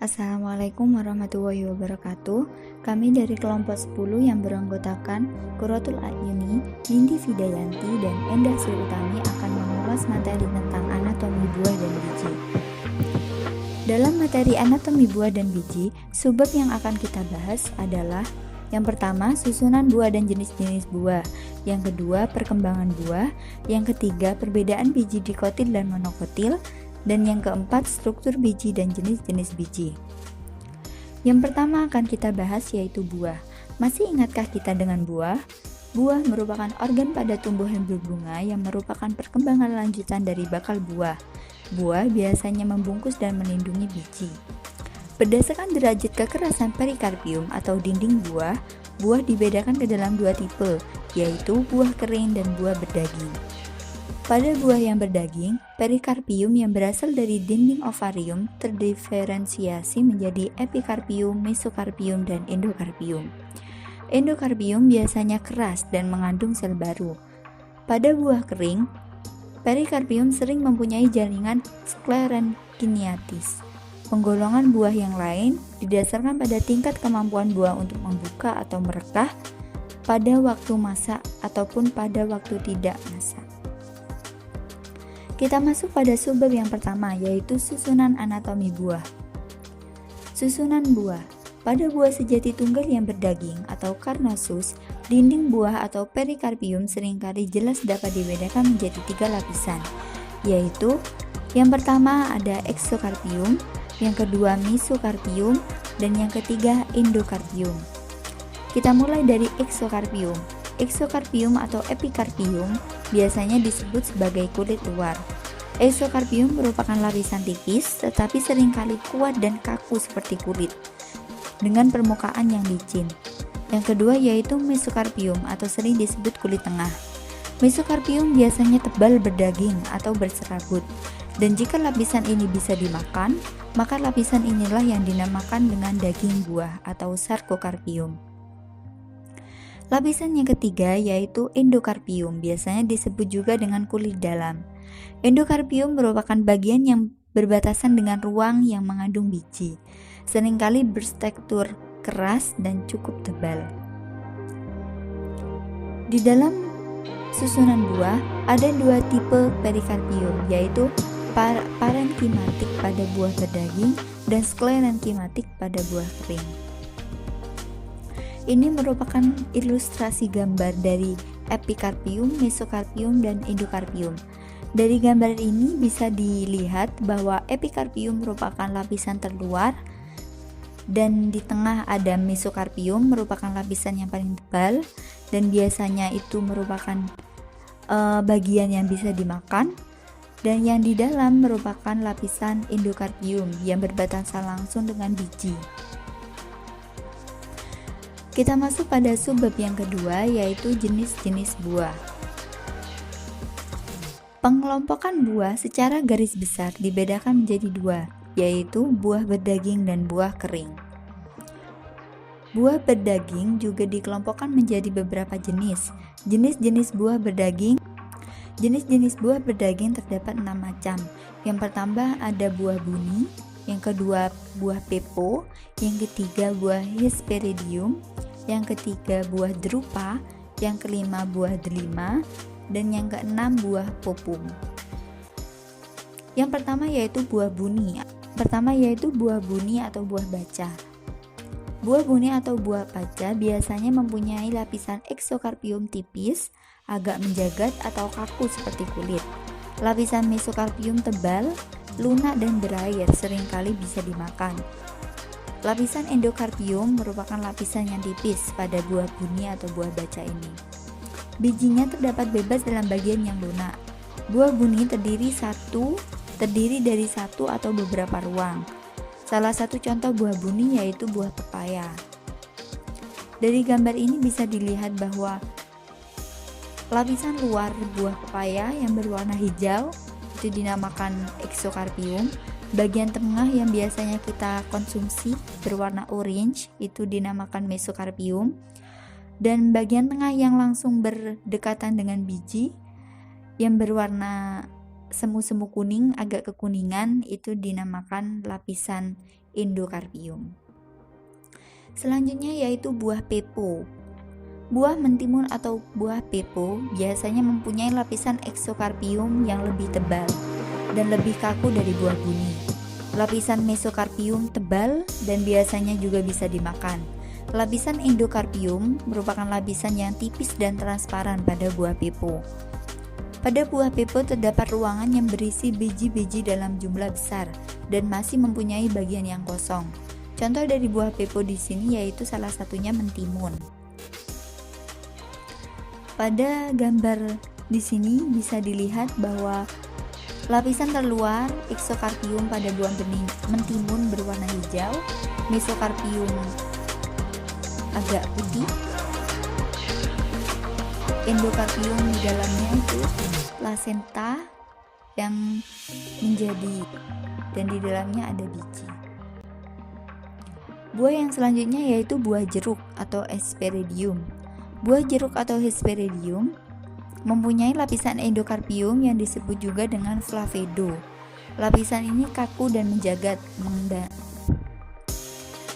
Assalamualaikum warahmatullahi wabarakatuh. Kami dari kelompok 10 yang beranggotakan Qurratul A'yuni, Nindi Fidayanti, dan Endah Sri Utami akan mengulas materi tentang anatomi buah dan biji. Dalam materi anatomi buah dan biji, subbab yang akan kita bahas adalah yang pertama, susunan buah dan jenis-jenis buah. Yang kedua, perkembangan buah. Yang ketiga, perbedaan biji dikotil dan monokotil. Dan yang keempat, struktur biji dan jenis-jenis biji. Yang pertama akan kita bahas yaitu buah. Masih ingatkah kita dengan buah? Buah merupakan organ pada tumbuhan berbunga yang merupakan perkembangan lanjutan dari bakal buah. Buah biasanya membungkus dan melindungi biji. Berdasarkan derajat kekerasan perikarpium atau dinding buah, buah dibedakan ke dalam dua tipe, yaitu buah kering dan buah berdaging. Pada buah yang berdaging, perikarpium yang berasal dari dinding ovarium terdiferensiasi menjadi epikarpium, mesokarpium, dan endokarpium. Endokarpium biasanya keras dan mengandung sel baru. Pada buah kering, perikarpium sering mempunyai jaringan sklerenkiniatis. Penggolongan buah yang lain didasarkan pada tingkat kemampuan buah untuk membuka atau merekah pada waktu masak ataupun pada waktu tidak masak. Kita masuk pada subbab yang pertama, yaitu susunan anatomi buah. Susunan buah. Pada buah sejati tunggal yang berdaging atau carnosus, dinding buah atau perikarpium seringkali jelas dapat dibedakan menjadi 3 lapisan, yaitu yang pertama ada exokarpium, yang kedua mesokarpium, dan yang ketiga endokarpium. Kita mulai dari exokarpium. Exokarpium atau epikarpium biasanya disebut sebagai kulit luar. Exokarpium merupakan lapisan tipis tetapi seringkali kuat dan kaku seperti kulit dengan permukaan yang licin. Yang kedua yaitu mesokarpium atau sering disebut kulit tengah. Mesokarpium biasanya tebal berdaging atau berserabut, dan jika lapisan ini bisa dimakan, maka lapisan inilah yang dinamakan dengan daging buah atau sarkokarpium. Lapisan yang ketiga yaitu endokarpium, biasanya disebut juga dengan kulit dalam. Endokarpium merupakan bagian yang berbatasan dengan ruang yang mengandung biji, seringkali bertekstur keras dan cukup tebal. Di dalam susunan buah ada 2 tipe perikarpium, yaitu parenkimmatik pada buah berdaging dan sklerenkimmatik pada buah kering. Ini merupakan ilustrasi gambar dari epikarpium, mesokarpium, dan endokarpium. Dari gambar ini bisa dilihat bahwa epikarpium merupakan lapisan terluar dan di tengah ada mesokarpium merupakan lapisan yang paling tebal dan biasanya itu merupakan bagian yang bisa dimakan, dan yang di dalam merupakan lapisan endokarpium yang berbatasan langsung dengan biji. Kita masuk pada subbab yang kedua yaitu jenis-jenis buah. Pengelompokan buah secara garis besar dibedakan menjadi 2, yaitu buah berdaging dan buah kering. Buah berdaging juga dikelompokkan menjadi beberapa jenis. Jenis-jenis buah berdaging terdapat 6 macam. Yang pertama ada buah buni, yang kedua buah pepo, yang ketiga buah hesperidium, yang ketiga buah drupa, yang kelima buah delima, dan yang keenam buah popum. Yang pertama yaitu buah buni. Buah buni atau buah baca. Buah buni atau buah baca biasanya mempunyai lapisan exokarpium tipis, agak menjagat atau kaku seperti kulit. Lapisan mesokarpium tebal, lunak dan berair, seringkali bisa dimakan. Lapisan endokarpium merupakan lapisan yang tipis pada buah buni atau buah baca ini. Bijinya terdapat bebas dalam bagian yang lunak. Buah buni terdiri dari satu atau beberapa ruang. Salah satu contoh buah buni yaitu buah pepaya. Dari gambar ini bisa dilihat bahwa lapisan luar buah pepaya yang berwarna hijau itu dinamakan exokarpium. Bagian tengah yang biasanya kita konsumsi berwarna orange itu dinamakan mesokarpium, dan bagian tengah yang langsung berdekatan dengan biji yang berwarna semu-semu kuning agak kekuningan itu dinamakan lapisan endokarpium. Selanjutnya yaitu buah pepo. Buah mentimun atau buah pepo biasanya mempunyai lapisan eksokarpium yang lebih tebal dan lebih kaku dari buah buni. Lapisan mesokarpium tebal dan biasanya juga bisa dimakan. Lapisan endokarpium merupakan lapisan yang tipis dan transparan pada buah pepo. Pada buah pepo terdapat ruangan yang berisi biji-biji dalam jumlah besar dan masih mempunyai bagian yang kosong. Contoh dari buah pepo di sini yaitu salah satunya mentimun. Pada gambar di sini bisa dilihat bahwa lapisan terluar eksokarpium pada buah mentimun berwarna hijau, mesokarpium agak putih, endokarpium di dalamnya itu plasenta yang menjadi dan di dalamnya ada biji. Buah yang selanjutnya yaitu buah jeruk atau Hesperidium. Buah jeruk atau Hesperidium mempunyai lapisan endokarpium yang disebut juga dengan flavedo. Lapisan ini kaku dan menjagat,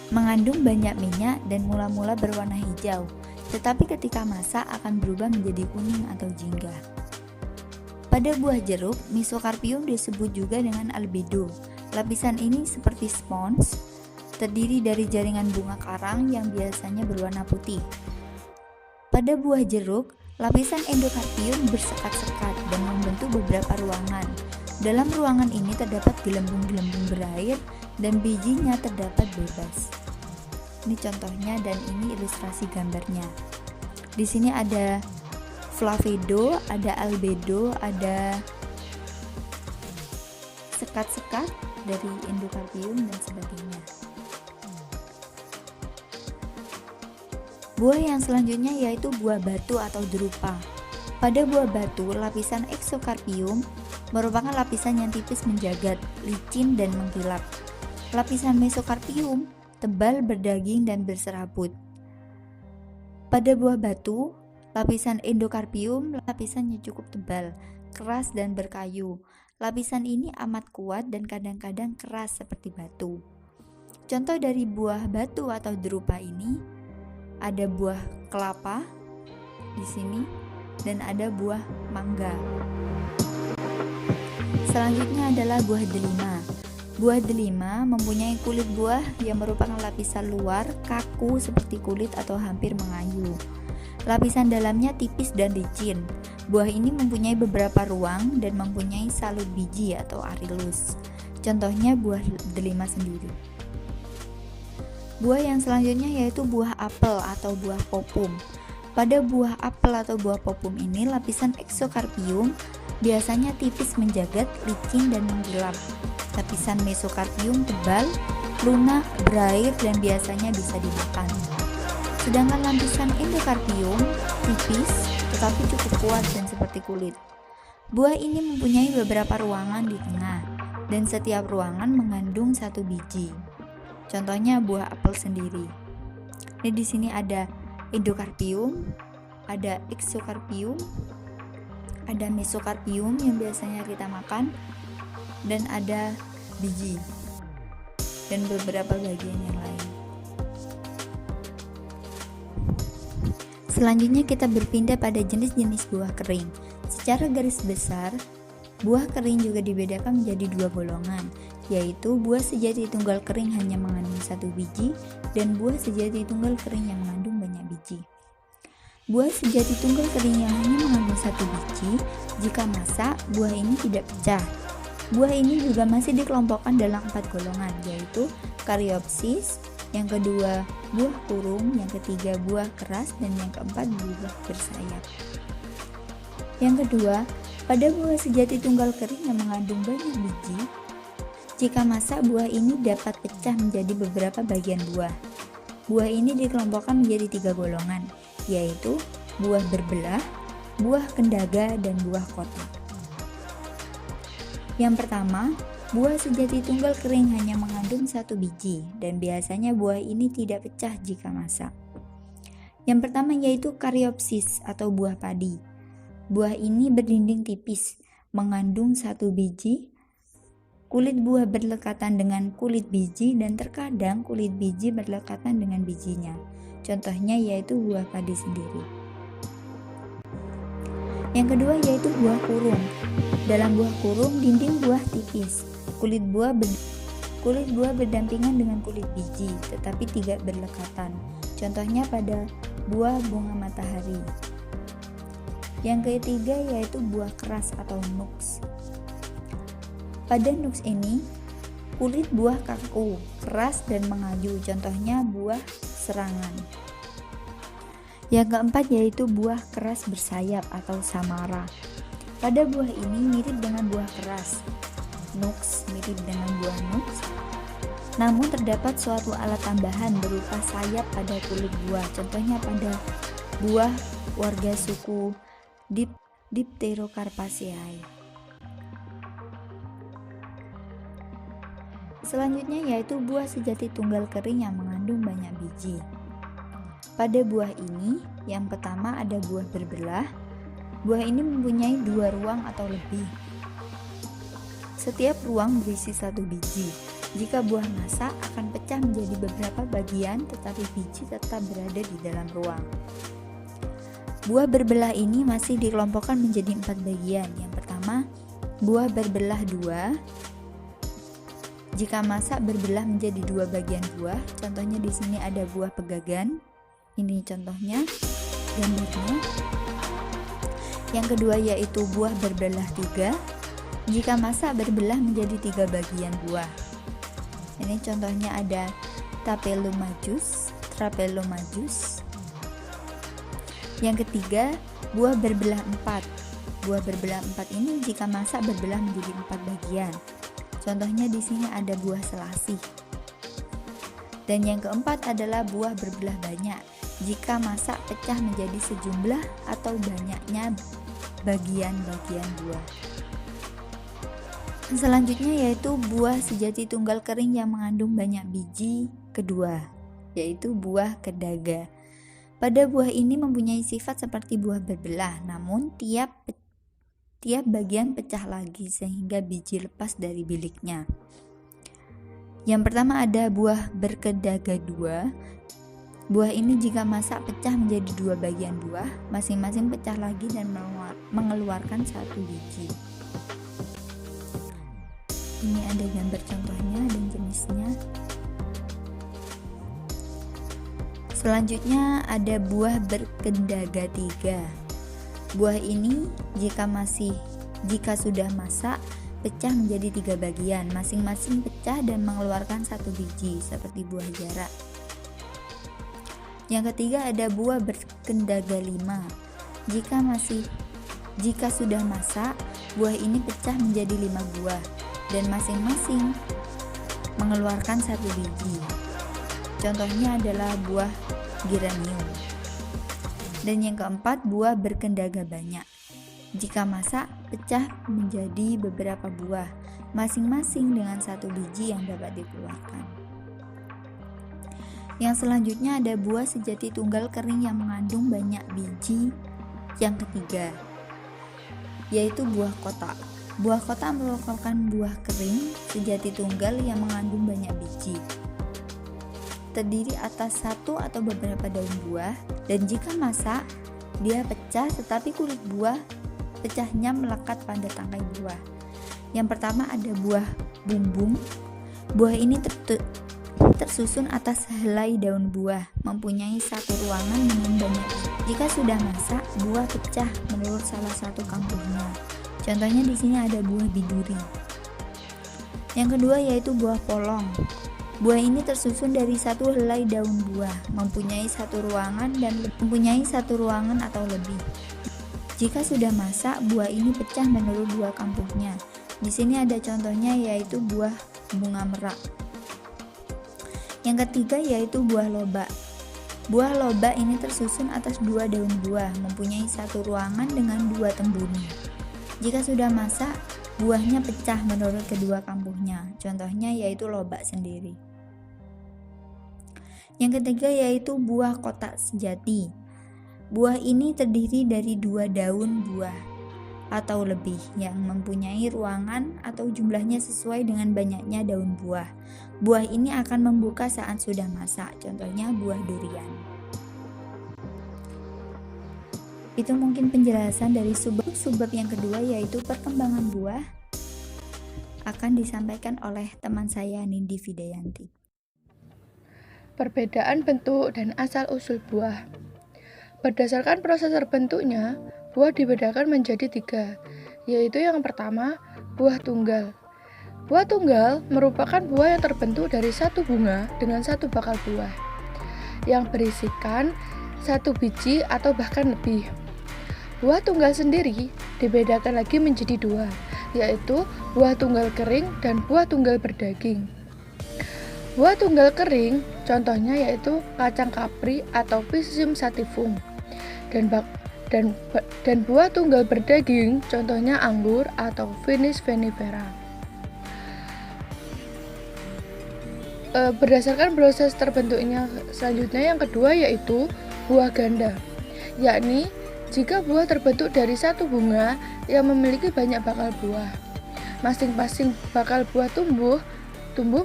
mengandung banyak minyak dan mula-mula berwarna hijau, tetapi ketika masak akan berubah menjadi kuning atau jingga. Pada buah jeruk, mesokarpium disebut juga dengan albedo. Lapisan ini seperti spons, terdiri dari jaringan bunga karang yang biasanya berwarna putih. Pada buah jeruk, lapisan endokarpium bersekat-sekat dan membentuk beberapa ruangan. Dalam ruangan ini terdapat gelembung-gelembung berair dan bijinya terdapat bebas. Ini contohnya dan ini ilustrasi gambarnya. Di sini ada flavedo, ada albedo, ada sekat-sekat dari endokarpium dan sebagainya. Buah yang selanjutnya yaitu buah batu atau drupa. Pada buah batu, lapisan eksokarpium merupakan lapisan yang tipis menjagat, licin dan mengkilap. Lapisan mesokarpium tebal, berdaging dan berserabut. Pada buah batu, lapisan endokarpium lapisannya cukup tebal, keras dan berkayu. Lapisan ini amat kuat dan kadang-kadang keras seperti batu. Contoh dari buah batu atau drupa ini ada buah kelapa di sini dan ada buah mangga. Selanjutnya adalah buah delima. Buah delima mempunyai kulit buah yang merupakan lapisan luar kaku seperti kulit atau hampir mengayu. Lapisan dalamnya tipis dan licin. Buah ini mempunyai beberapa ruang dan mempunyai salut biji atau arilus. Contohnya buah delima sendiri. Buah yang selanjutnya yaitu buah apel atau buah popum. Pada buah apel atau buah popum ini lapisan eksokarpium biasanya tipis menjagat, licin dan mengkilap. Lapisan mesokarpium tebal, lunak, berair dan biasanya bisa dimakan. Sedangkan lapisan endokarpium tipis tetapi cukup kuat dan seperti kulit. Buah ini mempunyai beberapa ruangan di tengah dan setiap ruangan mengandung satu biji. Contohnya buah apel sendiri. Ini di sini ada endokarpium, ada eksokarpium, ada mesokarpium yang biasanya kita makan, dan ada biji dan beberapa bagian yang lain. Selanjutnya kita berpindah pada jenis-jenis buah kering. Secara garis besar, buah kering juga dibedakan menjadi dua golongan, yaitu buah sejati tunggal kering hanya mengandung satu biji dan buah sejati tunggal kering yang mengandung banyak biji. Buah sejati tunggal kering yang hanya mengandung satu biji, jika masak, buah ini tidak pecah. Buah ini juga masih dikelompokkan dalam 4 golongan, yaitu Caryopsis, yang kedua buah kurung, yang ketiga buah keras, dan yang keempat buah bersayap. Yang kedua, pada buah sejati tunggal kering yang mengandung banyak biji, jika masak buah ini dapat pecah menjadi beberapa bagian buah. Buah ini dikelompokkan menjadi 3 golongan, yaitu buah berbelah, buah kendaga, dan buah kotak. Yang pertama, buah sejati tunggal kering hanya mengandung satu biji dan biasanya buah ini tidak pecah jika masak. Yang pertama yaitu Caryopsis atau buah padi. Buah ini berdinding tipis, mengandung satu biji, kulit buah berlekatan dengan kulit biji, dan terkadang kulit biji berlekatan dengan bijinya. Contohnya yaitu buah padi sendiri. Yang kedua yaitu buah kurung. Dalam buah kurung, dinding buah tipis. Kulit buah berdampingan dengan kulit biji, tetapi tidak berlekatan. Contohnya pada buah bunga matahari. Yang ketiga yaitu buah keras atau nuts. Pada nuts ini, kulit buah kaku, keras dan mengaju. Contohnya buah serangan. Yang keempat yaitu buah keras bersayap atau samara. Pada buah ini mirip dengan buah keras. Nuts mirip dengan buah nuts. Namun terdapat suatu alat tambahan berupa sayap pada kulit buah. Contohnya pada buah warga suku Dipterocarpaceae. Selanjutnya yaitu buah sejati tunggal kering yang mengandung banyak biji. Pada buah ini, yang pertama ada buah berbelah. Buah ini mempunyai 2 ruang atau lebih. Setiap ruang berisi 1 biji. Jika buah masak akan pecah menjadi beberapa bagian, tetapi biji tetap berada di dalam ruang. Buah berbelah ini masih dikelompokkan menjadi 4 bagian. Yang pertama, buah berbelah 2. Jika masak berbelah menjadi 2 bagian buah. Contohnya di sini ada buah pegagan. Ini contohnya gambarnya. Yang kedua yaitu buah berbelah 3. Jika masak berbelah menjadi 3 bagian buah. Ini contohnya ada Tapelomajus, Trapelomajus. Yang ketiga, buah berbelah 4. Buah berbelah 4 ini jika masak berbelah menjadi 4 bagian. Contohnya di sini ada buah selasih. Dan yang keempat adalah buah berbelah banyak. Jika masak pecah menjadi sejumlah atau banyaknya bagian-bagian buah. Selanjutnya yaitu buah sejati tunggal kering yang mengandung banyak biji kedua, yaitu buah kedaga. Pada buah ini mempunyai sifat seperti buah berbelah, namun tiap bagian pecah lagi sehingga biji lepas dari biliknya. Yang pertama ada buah berkedaga 2. Buah ini jika masak pecah menjadi 2 bagian buah, masing-masing pecah lagi dan mengeluarkan 1 biji. Ini ada gambar contohnya dan jenisnya. Selanjutnya ada buah berkedaga 3. Buah ini jika sudah masak pecah menjadi 3 bagian, masing-masing pecah dan mengeluarkan 1 biji seperti buah jarak. Yang ketiga ada buah berkedaga 5. Jika sudah masak, buah ini pecah menjadi 5 buah dan masing-masing mengeluarkan 1 biji. Contohnya adalah buah geranium. Dan yang keempat, buah berkedaga banyak. Jika masak, pecah menjadi beberapa buah, masing-masing dengan 1 biji yang dapat dikeluarkan. Yang selanjutnya ada buah sejati tunggal kering yang mengandung banyak biji. Yang ketiga, yaitu buah kotak. Buah kotak merupakan buah kering sejati tunggal yang mengandung banyak biji. Terdiri atas 1 atau beberapa daun buah, dan jika masak dia pecah tetapi kulit buah pecahnya melekat pada tangkai buah. Yang pertama ada buah bumbung. Buah ini tersusun atas helai daun buah, mempunyai 1 ruangan dengan banyak biji. Jika sudah masak, buah pecah menurut salah satu kampuhnya. Contohnya di sini ada buah biduri. Yang kedua yaitu buah polong. Buah ini tersusun dari 1 helai daun buah, mempunyai 1 ruangan atau lebih. Jika sudah masak, buah ini pecah menurut 2 kampuhnya. Di sini ada contohnya yaitu buah bunga merak. Yang ketiga yaitu buah lobak. Buah lobak ini tersusun atas 2 daun buah, mempunyai 1 ruangan dengan 2 tembuni. Jika sudah masak, buahnya pecah menurut kedua kampuhnya. Contohnya yaitu lobak sendiri. Yang ketiga yaitu buah kotak sejati. Buah ini terdiri dari 2 daun buah. atau lebih yang mempunyai ruangan atau jumlahnya sesuai dengan banyaknya daun buah. Buah ini akan membuka saat sudah masak, contohnya buah durian. Itu mungkin penjelasan dari subbab yang kedua, yaitu perkembangan buah, akan disampaikan oleh teman saya Nindi Vidayanti. Perbedaan bentuk dan asal-usul buah. Berdasarkan proses terbentuknya, buah dibedakan menjadi 3, yaitu yang pertama, buah tunggal. Buah tunggal merupakan buah yang terbentuk dari satu bunga dengan satu bakal buah, yang berisikan 1 biji atau bahkan lebih. Buah tunggal sendiri dibedakan lagi menjadi 2, yaitu buah tunggal kering dan buah tunggal berdaging. Buah tunggal kering contohnya yaitu kacang kapri atau Pisum sativum, dan buah tunggal berdaging contohnya anggur atau Vinis vinifera. Berdasarkan proses terbentuknya selanjutnya yang kedua yaitu buah ganda, yakni jika buah terbentuk dari satu bunga yang memiliki banyak bakal buah. Masing-masing bakal buah tumbuh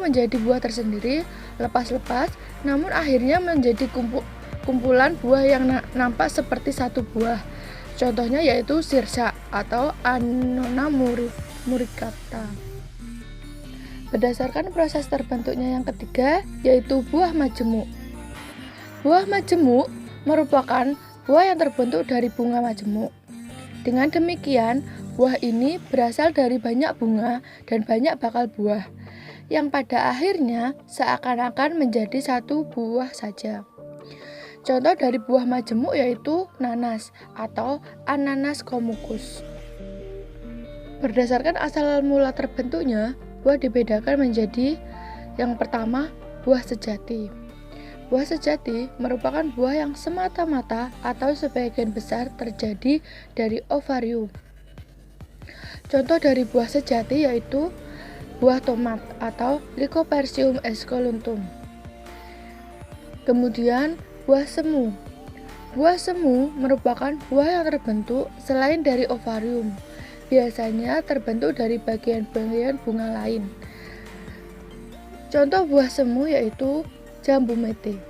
menjadi buah tersendiri lepas-lepas, namun akhirnya menjadi kumpulan buah yang nampak seperti satu buah. Contohnya yaitu sirsa atau Annona muricata. Berdasarkan proses terbentuknya yang ketiga yaitu buah majemuk. Buah majemuk merupakan buah yang terbentuk dari bunga majemuk. Dengan demikian, buah ini berasal dari banyak bunga dan banyak bakal buah, yang pada akhirnya seakan-akan menjadi satu buah saja. Contoh dari buah majemuk yaitu nanas atau Ananas commucus. Berdasarkan asal mula terbentuknya, buah dibedakan menjadi yang pertama, buah sejati. Buah sejati merupakan buah yang semata-mata atau sebagian besar terjadi dari ovarium. Contoh dari buah sejati yaitu buah tomat atau Lycopodium esculentum. Kemudian buah semu. Buah semu merupakan buah yang terbentuk selain dari ovarium. Biasanya terbentuk dari bagian-bagian bunga lain. Contoh buah semu yaitu jambu mete.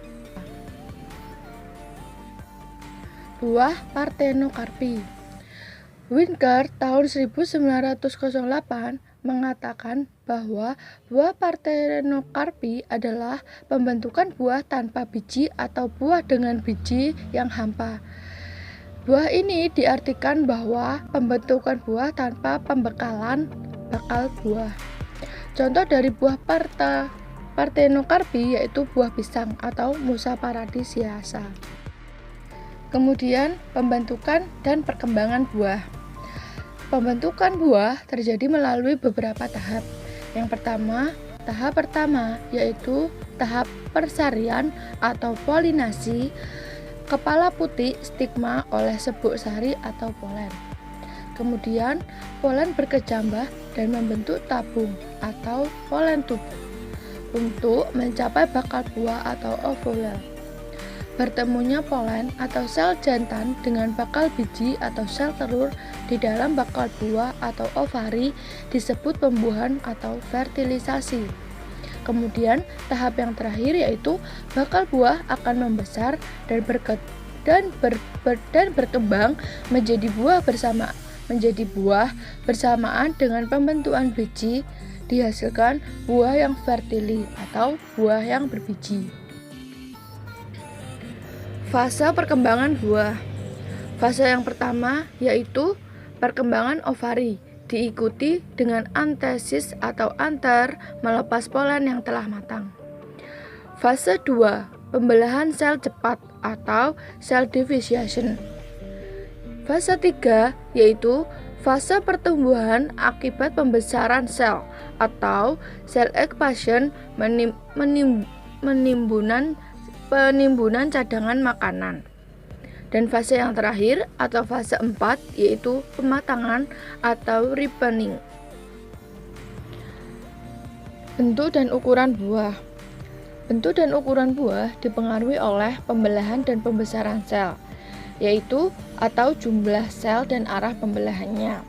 Buah Parthenocarpi. Winker tahun 1908 mengatakan bahwa buah Parthenocarpi adalah pembentukan buah tanpa biji atau buah dengan biji yang hampa. Buah ini diartikan bahwa pembentukan buah tanpa pembekalan bakal buah. Contoh dari buah Parthenocarpi yaitu buah pisang atau Musa paradisiaca. Kemudian pembentukan dan perkembangan buah. Pembentukan buah terjadi melalui beberapa tahap. Tahap pertama yaitu tahap persarian atau polinasi, kepala putih stigma oleh sebuk sari atau polen. Kemudian polen berkecambah dan membentuk tabung atau polen tube untuk mencapai bakal buah atau ovule. Bertemunya polen atau sel jantan dengan bakal biji atau sel telur di dalam bakal buah atau ovari disebut pembuahan atau fertilisasi. Kemudian tahap yang terakhir yaitu bakal buah akan membesar dan berkembang menjadi buah bersamaan dengan pembentukan biji, dihasilkan buah yang fertili atau buah yang berbiji. Fase perkembangan buah. Fase yang pertama yaitu perkembangan ovari, diikuti dengan antesis atau antar melepas polen yang telah matang. Fase 2, pembelahan sel cepat atau cell division. Fase 3 yaitu fase pertumbuhan akibat pembesaran sel atau cell expansion, penimbunan cadangan makanan. Dan fase yang terakhir atau fase 4 yaitu pematangan atau ripening. Bentuk dan ukuran buah. Bentuk dan ukuran buah dipengaruhi oleh pembelahan dan pembesaran sel. yaitu atau jumlah sel dan arah pembelahannya,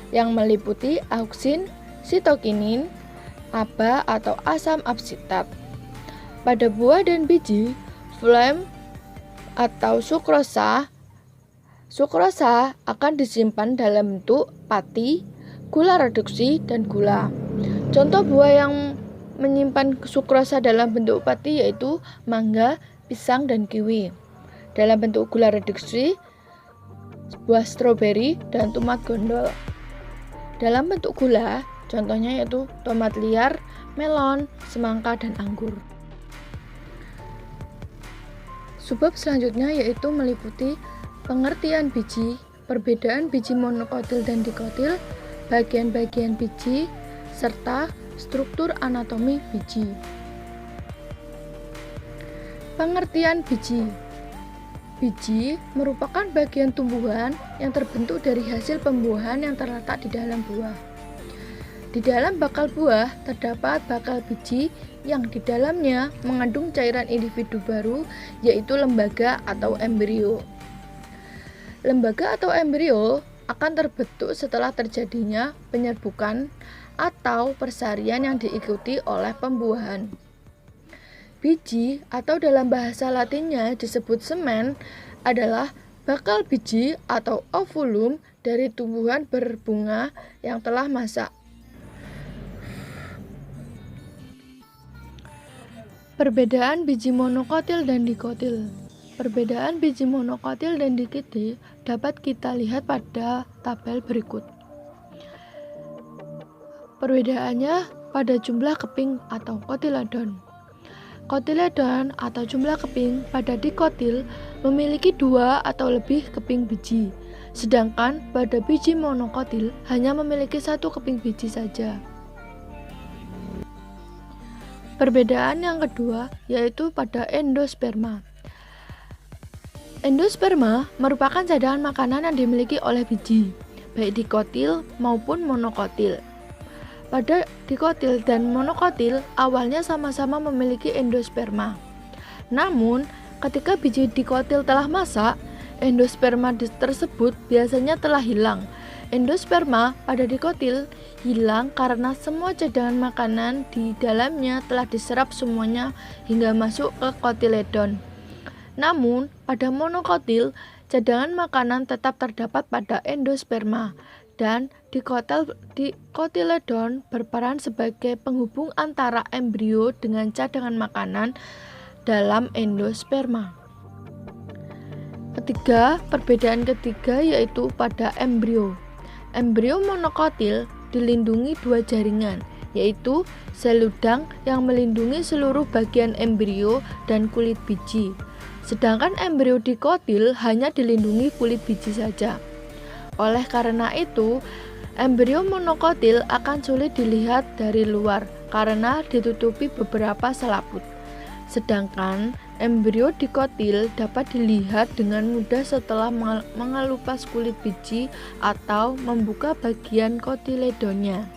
yang meliputi auksin, sitokinin, ABA atau asam absitat. Pada buah dan biji, phloem atau sukrosa akan disimpan dalam bentuk pati, gula reduksi, dan gula. Contoh buah yang menyimpan sukrosa dalam bentuk pati yaitu mangga, pisang, dan kiwi. Dalam bentuk gula reduksi, buah stroberi dan tomat gondol. Dalam bentuk gula, contohnya yaitu tomat liar, melon, semangka, dan anggur. Subbab selanjutnya yaitu meliputi pengertian biji, perbedaan biji monokotil dan dikotil, bagian-bagian biji, serta struktur anatomi biji. Pengertian biji. Biji merupakan bagian tumbuhan yang terbentuk dari hasil pembuahan yang terletak di dalam buah. Di dalam bakal buah terdapat bakal biji yang di dalamnya mengandung cairan individu baru, yaitu lembaga atau embrio. Lembaga atau embrio akan terbentuk setelah terjadinya penyerbukan atau persarian yang diikuti oleh pembuahan. Biji atau dalam bahasa Latinnya disebut semen adalah bakal biji atau ovulum dari tumbuhan berbunga yang telah masak. Perbedaan biji monokotil dan dikotil. Perbedaan biji monokotil dan dikotil dapat kita lihat pada tabel berikut. Perbedaannya pada jumlah keping atau kotiledon. Kotiledon atau jumlah keping pada dikotil memiliki 2 atau lebih keping biji, sedangkan pada biji monokotil hanya memiliki 1 keping biji saja. Perbedaan yang kedua yaitu pada endosperma. Endosperma merupakan cadangan makanan yang dimiliki oleh biji, baik dikotil maupun monokotil. Pada dikotil dan monokotil awalnya sama-sama memiliki endosperma. Namun, ketika biji dikotil telah masak, endosperma tersebut biasanya telah hilang. Endosperma pada dikotil hilang karena semua cadangan makanan di dalamnya telah diserap semuanya hingga masuk ke kotiledon. Namun, pada monokotil, cadangan makanan tetap terdapat pada endosperma dan dikotiledon berperan sebagai penghubung antara embrio dengan cadangan makanan dalam endosperma. Perbedaan ketiga yaitu pada embrio. Embrio monokotil dilindungi 2 jaringan, yaitu sel ludang yang melindungi seluruh bagian embrio dan kulit biji. Sedangkan embrio dikotil hanya dilindungi kulit biji saja. Oleh karena itu, embrio monokotil akan sulit dilihat dari luar karena ditutupi beberapa selaput. Sedangkan embrio dikotil dapat dilihat dengan mudah setelah mengelupas kulit biji atau membuka bagian kotiledonnya.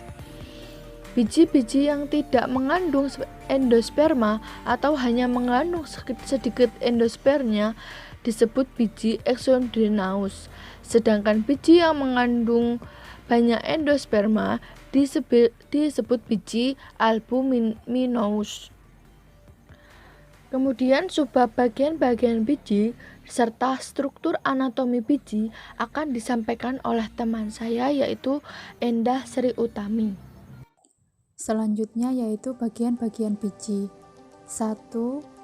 Biji-biji yang tidak mengandung endosperma atau hanya mengandung sedikit endospermnya disebut biji exogenous. Sedangkan biji yang mengandung banyak endosperma disebut biji albuminous. Kemudian subbab bagian-bagian biji serta struktur anatomi biji akan disampaikan oleh teman saya yaitu Endah Sri Utami. Selanjutnya yaitu bagian-bagian biji. 1.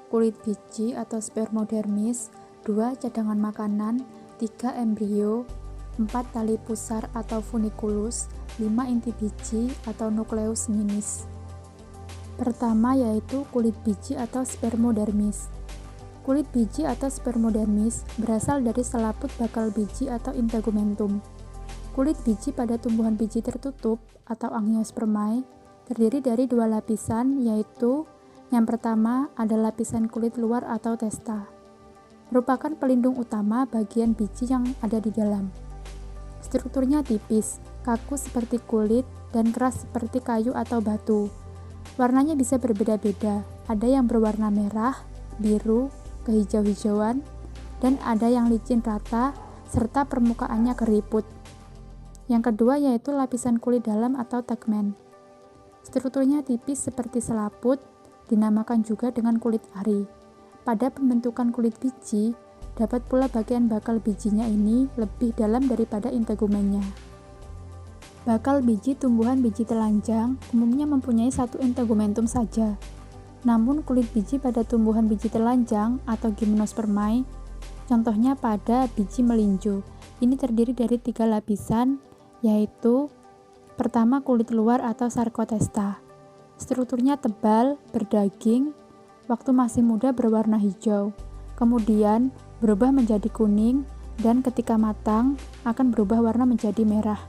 Kulit biji atau spermodermis, 2. Cadangan makanan, 3. Embrio, 4. Tali pusar atau funiculus, 5. Inti biji atau nukleus minis. Pertama yaitu kulit biji atau spermodermis. Kulit biji atau spermodermis berasal dari selaput bakal biji atau integumentum. Kulit biji pada tumbuhan biji tertutup atau angiospermae terdiri dari 2 lapisan, yaitu yang pertama ada lapisan kulit luar atau testa, merupakan pelindung utama bagian biji yang ada di dalam. Strukturnya tipis, kaku seperti kulit, dan keras seperti kayu atau batu. Warnanya bisa berbeda-beda, ada yang berwarna merah, biru, kehijau-hijauan, dan ada yang licin rata serta permukaannya keriput. Yang kedua yaitu lapisan kulit dalam atau tegmen. Strukturnya tipis seperti selaput, dinamakan juga dengan kulit ari. Pada pembentukan kulit biji, dapat pula bagian bakal bijinya ini lebih dalam daripada integumennya. Bakal biji tumbuhan biji telanjang umumnya mempunyai satu integumentum saja. Namun kulit biji pada tumbuhan biji telanjang atau Gymnospermae, contohnya pada biji melinjo, ini terdiri dari 3 lapisan, yaitu pertama kulit luar atau sarkotesta. Strukturnya tebal, berdaging, waktu masih muda berwarna hijau, kemudian berubah menjadi kuning, dan ketika matang akan berubah warna menjadi merah.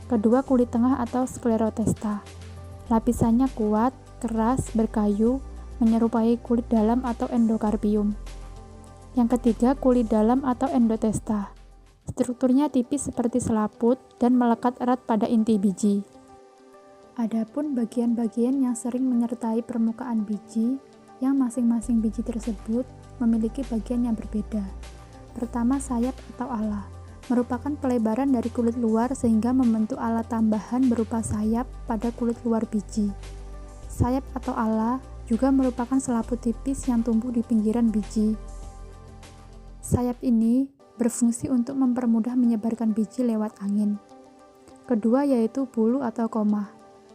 Kedua kulit tengah atau sklerotesta. Lapisannya kuat, keras, berkayu, menyerupai kulit dalam atau endokarpium. Yang ketiga kulit dalam atau endotesta. Strukturnya tipis seperti selaput dan melekat erat pada inti biji. Adapun bagian-bagian yang sering menyertai permukaan biji, yang masing-masing biji tersebut memiliki bagian yang berbeda. Pertama, sayap atau ala, merupakan pelebaran dari kulit luar sehingga membentuk ala tambahan berupa sayap pada kulit luar biji. Sayap atau ala juga merupakan selaput tipis yang tumbuh di pinggiran biji. Sayap ini berfungsi untuk mempermudah menyebarkan biji lewat angin. Kedua yaitu bulu atau koma,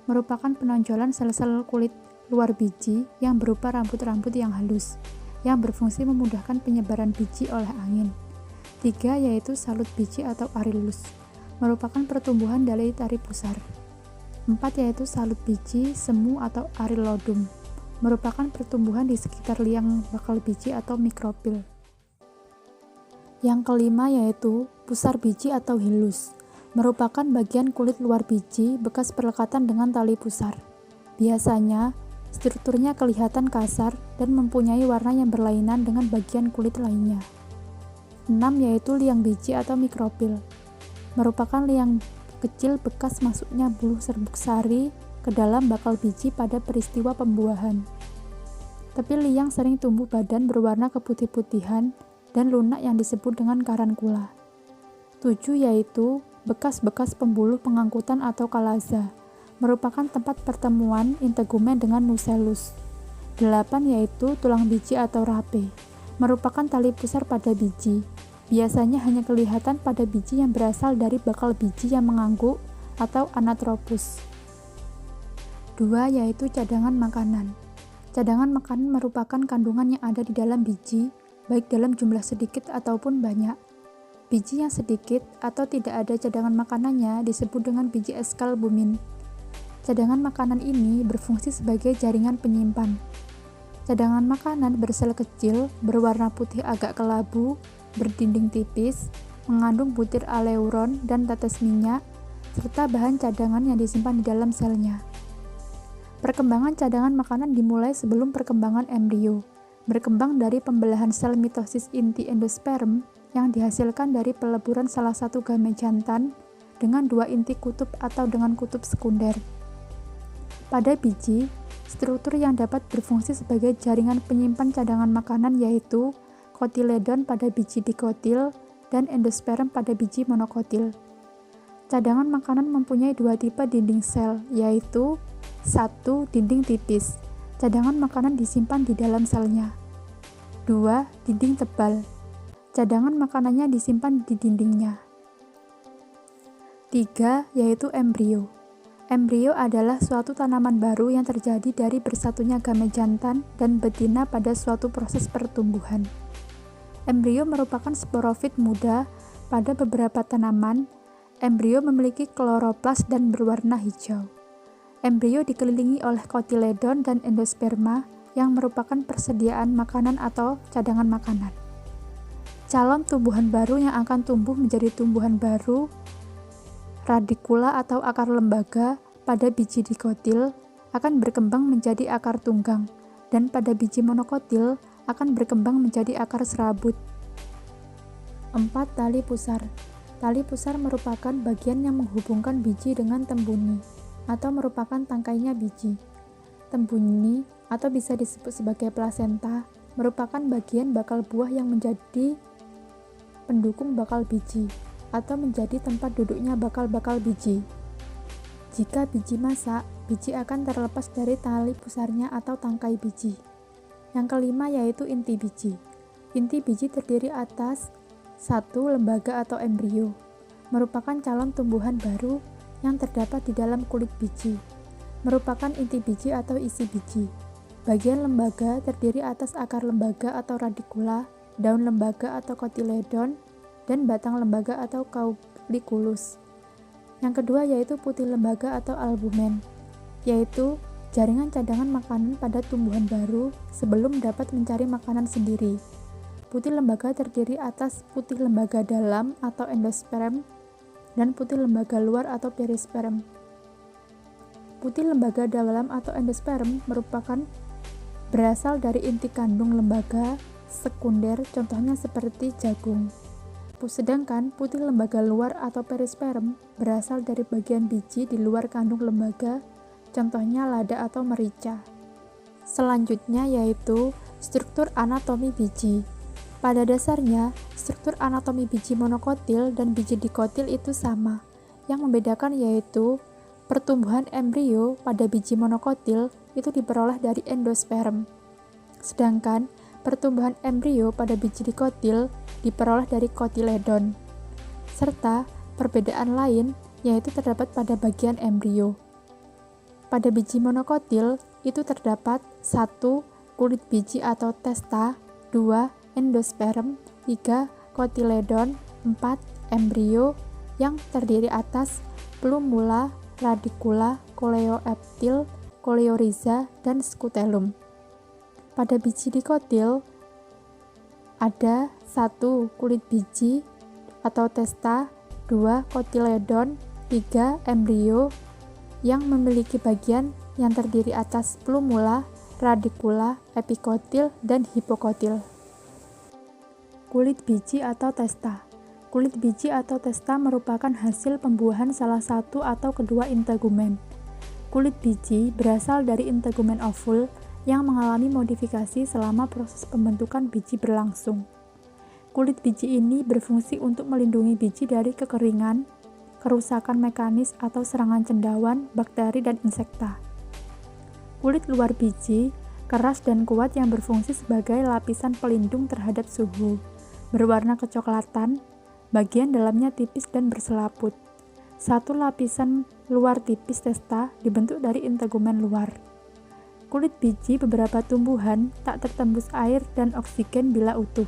merupakan penonjolan sel-sel kulit luar biji yang berupa rambut-rambut yang halus, yang berfungsi memudahkan penyebaran biji oleh angin. 3 yaitu salut biji atau arillus, merupakan pertumbuhan dari tari pusar. 4 yaitu salut biji semu atau arillodum, merupakan pertumbuhan di sekitar liang bakal biji atau mikropil. Yang kelima yaitu pusar biji atau hilus, merupakan bagian kulit luar biji bekas perlekatan dengan tali pusar. Biasanya, strukturnya kelihatan kasar dan mempunyai warna yang berlainan dengan bagian kulit lainnya. 6 yaitu liang biji atau mikropil, merupakan liang kecil bekas masuknya buluh serbuk sari ke dalam bakal biji pada peristiwa pembuahan. Tepi liang sering tumbuh badan berwarna keputih-putihan dan lunak yang disebut dengan karankula. 7 yaitu bekas-bekas pembuluh pengangkutan atau kalaza, merupakan tempat pertemuan integumen dengan nucellus. 8 yaitu tulang biji atau rape, merupakan tali pusar pada biji. Biasanya hanya kelihatan pada biji yang berasal dari bakal biji yang mengangguk atau anatropus. 2 yaitu cadangan makanan. Cadangan makanan merupakan kandungan yang ada di dalam biji, baik dalam jumlah sedikit ataupun banyak. Biji yang sedikit atau tidak ada cadangan makanannya disebut dengan biji eskalbumin. Cadangan makanan ini berfungsi sebagai jaringan penyimpan. Cadangan makanan bersel kecil, berwarna putih agak kelabu, berdinding tipis, mengandung butir aleuron dan tetes minyak, serta bahan cadangan yang disimpan di dalam selnya. Perkembangan cadangan makanan dimulai sebelum perkembangan embrio, berkembang dari pembelahan sel mitosis inti endosperm yang dihasilkan dari peleburan salah satu gamet jantan dengan 2 inti kutub atau dengan kutub sekunder. Pada biji, struktur yang dapat berfungsi sebagai jaringan penyimpan cadangan makanan yaitu kotiledon pada biji dikotil dan endosperm pada biji monokotil. Cadangan makanan mempunyai 2 tipe dinding sel, yaitu 1. Dinding tipis. Cadangan makanan disimpan di dalam selnya. 2. Dinding tebal. Cadangan makanannya disimpan di dindingnya. 3. Yaitu embrio. Embrio adalah suatu tanaman baru yang terjadi dari bersatunya gamet jantan dan betina pada suatu proses pertumbuhan. Embrio merupakan sporofit muda. Pada beberapa tanaman, embrio memiliki kloroplas dan berwarna hijau. Embrio dikelilingi oleh kotiledon dan endosperma yang merupakan persediaan makanan atau cadangan makanan. Calon tumbuhan baru yang akan tumbuh menjadi tumbuhan baru radikula atau akar lembaga pada biji dikotil akan berkembang menjadi akar tunggang, dan pada biji monokotil akan berkembang menjadi akar serabut. 4. Tali pusar. Tali pusar merupakan bagian yang menghubungkan biji dengan tembuni, atau merupakan tangkainya biji. Tembuni, atau bisa disebut sebagai plasenta, merupakan bagian bakal buah yang menjadi pendukung bakal biji atau menjadi tempat duduknya bakal-bakal biji. Jika biji masak, biji akan terlepas dari tali pusarnya atau tangkai biji. Yang kelima yaitu inti biji. Inti biji terdiri atas satu lembaga atau embrio, merupakan calon tumbuhan baru yang terdapat di dalam kulit biji, merupakan inti biji atau isi biji. Bagian lembaga terdiri atas akar lembaga atau radikula, daun lembaga atau kotiledon, dan batang lembaga atau cauliculus. Yang kedua yaitu putih lembaga atau albumen, yaitu jaringan cadangan makanan pada tumbuhan baru sebelum dapat mencari makanan sendiri. Putih lembaga terdiri atas putih lembaga dalam atau endosperm dan putih lembaga luar atau perisperm. Putih lembaga dalam atau endosperm merupakan berasal dari inti kandung lembaga sekunder, contohnya seperti jagung. Sedangkan putih lembaga luar atau perisperm berasal dari bagian biji di luar kandung lembaga, contohnya lada atau merica. Selanjutnya yaitu struktur anatomi biji. Pada dasarnya, struktur anatomi biji monokotil dan biji dikotil itu sama. Yang membedakan yaitu pertumbuhan embrio pada biji monokotil itu diperoleh dari endosperm. Sedangkan pertumbuhan embrio pada biji dikotil diperoleh dari kotiledon. Serta perbedaan lain yaitu terdapat pada bagian embrio. Pada biji monokotil itu terdapat 1. Kulit biji atau testa, 2. Endosperm, 3. Kotiledon, 4. Embrio yang terdiri atas plumula, radikula, koleoptil, koleoriza, dan skutellum. Pada biji dikotil ada 1. Kulit biji atau testa, 2. Kotiledon, 3. Embrio yang memiliki bagian yang terdiri atas plumula, radikula, epikotil, dan hipokotil. Kulit biji atau testa. Kulit biji atau testa merupakan hasil pembuahan salah satu atau kedua integumen. Kulit biji berasal dari integumen ovul yang mengalami modifikasi selama proses pembentukan biji berlangsung. Kulit biji ini berfungsi untuk melindungi biji dari kekeringan, kerusakan mekanis atau serangan cendawan, bakteri, dan insekta. Kulit luar biji keras dan kuat yang berfungsi sebagai lapisan pelindung terhadap suhu, berwarna kecoklatan, bagian dalamnya tipis dan berselaput. Satu lapisan luar tipis testa dibentuk dari integumen luar. Kulit biji beberapa tumbuhan tak tertembus air dan oksigen bila utuh,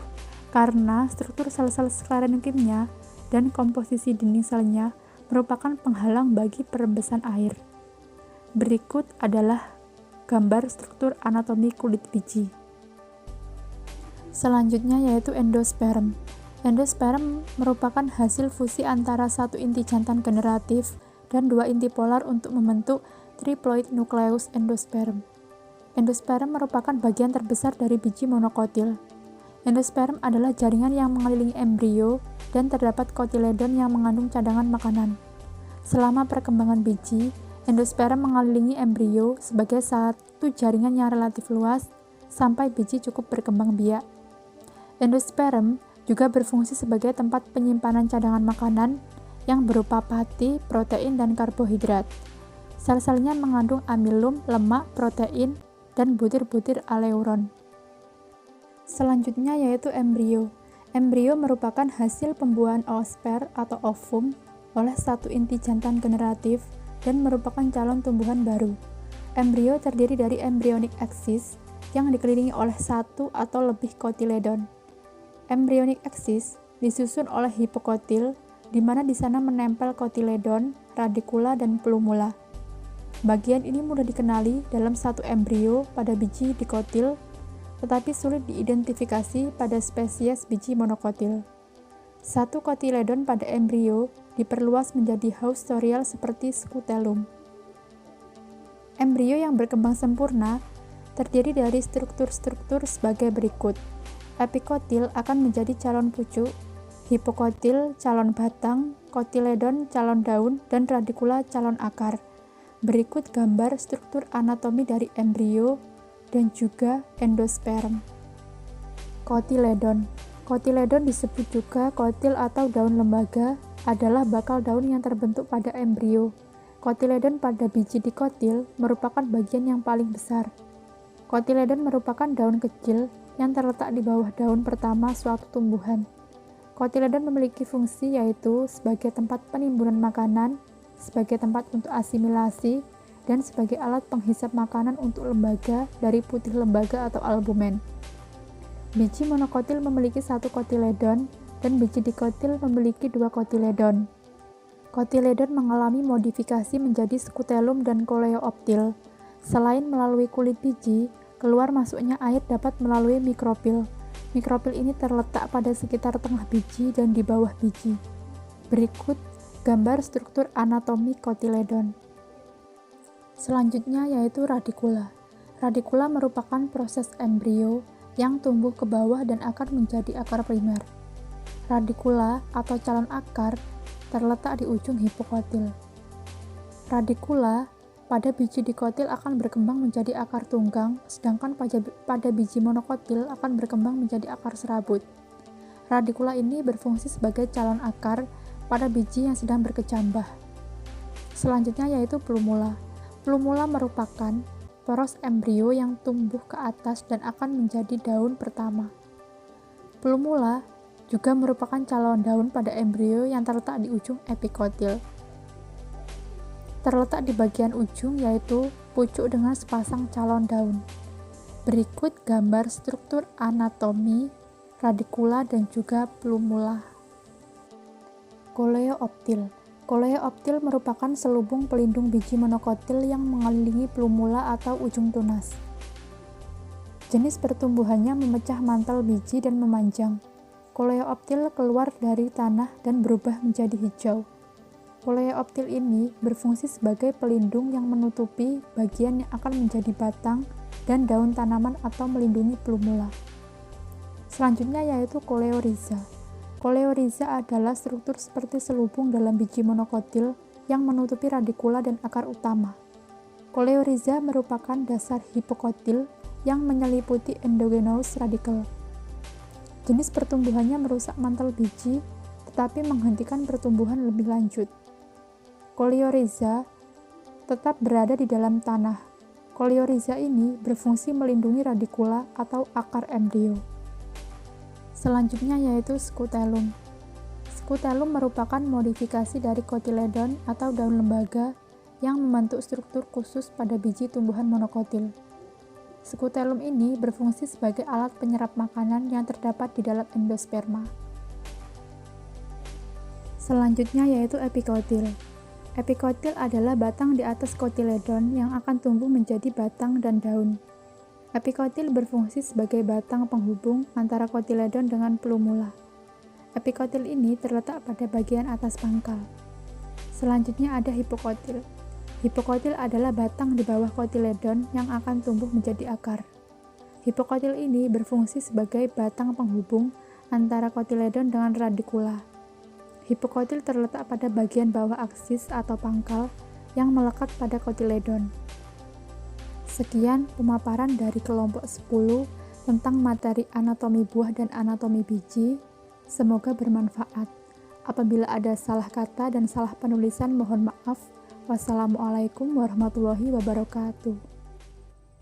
karena struktur sel-sel sklerenkimnya dan komposisi dinding selnya merupakan penghalang bagi perembesan air. Berikut adalah gambar struktur anatomi kulit biji. Selanjutnya yaitu endosperm. Endosperm merupakan hasil fusi antara satu inti jantan generatif dan dua inti polar untuk membentuk triploid nukleus endosperm. Endosperm merupakan bagian terbesar dari biji monokotil. Endosperm adalah jaringan yang mengelilingi embrio dan terdapat kotiledon yang mengandung cadangan makanan. Selama perkembangan biji, endosperm mengelilingi embrio sebagai satu jaringan yang relatif luas sampai biji cukup berkembang biak. Endosperm juga berfungsi sebagai tempat penyimpanan cadangan makanan yang berupa pati, protein, dan karbohidrat. Sel-selnya mengandung amilum, lemak, protein, dan butir-butir aleuron. Selanjutnya yaitu embrio. Embrio merupakan hasil pembuahan oosper atau ovum oleh satu inti jantan generatif dan merupakan calon tumbuhan baru. Embrio terdiri dari embryonic axis yang dikelilingi oleh satu atau lebih kotiledon. Embryonic axis disusun oleh hipokotil, di mana di sana menempel kotiledon, radikula, dan plumula. Bagian ini mudah dikenali dalam satu embrio pada biji dikotil, tetapi sulit diidentifikasi pada spesies biji monokotil. Satu kotiledon pada embrio diperluas menjadi haustorial seperti skutellum. Embrio yang berkembang sempurna terdiri dari struktur-struktur sebagai berikut. Epikotil akan menjadi calon pucuk, hipokotil calon batang, kotiledon calon daun, dan radikula calon akar. Berikut gambar struktur anatomi dari embrio dan juga endosperm. Kotiledon. Kotiledon disebut juga kotil atau daun lembaga, adalah bakal daun yang terbentuk pada embrio. Kotiledon pada biji dikotil merupakan bagian yang paling besar. Kotiledon merupakan daun kecil yang terletak di bawah daun pertama suatu tumbuhan. Kotiledon memiliki fungsi yaitu sebagai tempat penimbunan makanan, sebagai tempat untuk asimilasi, dan sebagai alat penghisap makanan untuk lembaga dari putih lembaga atau albumen. Biji monokotil memiliki satu kotiledon dan biji dikotil memiliki dua kotiledon. Kotiledon mengalami modifikasi menjadi skutelum dan koleoptil. Selain melalui kulit biji, keluar masuknya air dapat melalui mikrofil. Mikrofil ini terletak pada sekitar tengah biji dan di bawah biji. Berikut gambar struktur anatomi kotiledon. Selanjutnya yaitu radikula. Radikula merupakan proses embrio yang tumbuh ke bawah dan akan menjadi akar primer. Radikula atau calon akar terletak di ujung hipokotil. Radikula pada biji dikotil akan berkembang menjadi akar tunggang, sedangkan pada biji monokotil akan berkembang menjadi akar serabut. Radikula ini berfungsi sebagai calon akar pada biji yang sedang berkecambah. Selanjutnya yaitu plumula. Plumula merupakan poros embrio yang tumbuh ke atas dan akan menjadi daun pertama. Plumula juga merupakan calon daun pada embrio yang terletak di ujung epikotil. Terletak di bagian ujung yaitu pucuk dengan sepasang calon daun. Berikut gambar struktur anatomi radikula dan juga plumula. Koleoptil. Koleoptil merupakan selubung pelindung biji monokotil yang mengelilingi plumula atau ujung tunas. Jenis pertumbuhannya memecah mantel biji dan memanjang. Koleoptil keluar dari tanah dan berubah menjadi hijau. Koleoptil ini berfungsi sebagai pelindung yang menutupi bagian yang akan menjadi batang dan daun tanaman atau melindungi plumula. Selanjutnya yaitu koleoriza. Koleoriza adalah struktur seperti selubung dalam biji monokotil yang menutupi radikula dan akar utama. Koleoriza merupakan dasar hipokotil yang menyeliputi endogenous radicle. Jenis pertumbuhannya merusak mantel biji, tetapi menghentikan pertumbuhan lebih lanjut. Koleoriza tetap berada di dalam tanah. Koleoriza ini berfungsi melindungi radikula atau akar embrio. Selanjutnya yaitu skutelum. Skutelum merupakan modifikasi dari kotiledon atau daun lembaga yang membentuk struktur khusus pada biji tumbuhan monokotil. Skutelum ini berfungsi sebagai alat penyerap makanan yang terdapat di dalam endosperma. Selanjutnya yaitu epikotil. Epikotil adalah batang di atas kotiledon yang akan tumbuh menjadi batang dan daun. Epikotil berfungsi sebagai batang penghubung antara kotiledon dengan plumula. Epikotil ini terletak pada bagian atas pangkal. Selanjutnya ada hipokotil. Hipokotil adalah batang di bawah kotiledon yang akan tumbuh menjadi akar. Hipokotil ini berfungsi sebagai batang penghubung antara kotiledon dengan radikula. Hipokotil terletak pada bagian bawah aksis atau pangkal yang melekat pada kotiledon. Sekian pemaparan dari kelompok 10 tentang materi anatomi buah dan anatomi biji. Semoga bermanfaat. Apabila ada salah kata dan salah penulisan, mohon maaf. Wassalamualaikum warahmatullahi wabarakatuh.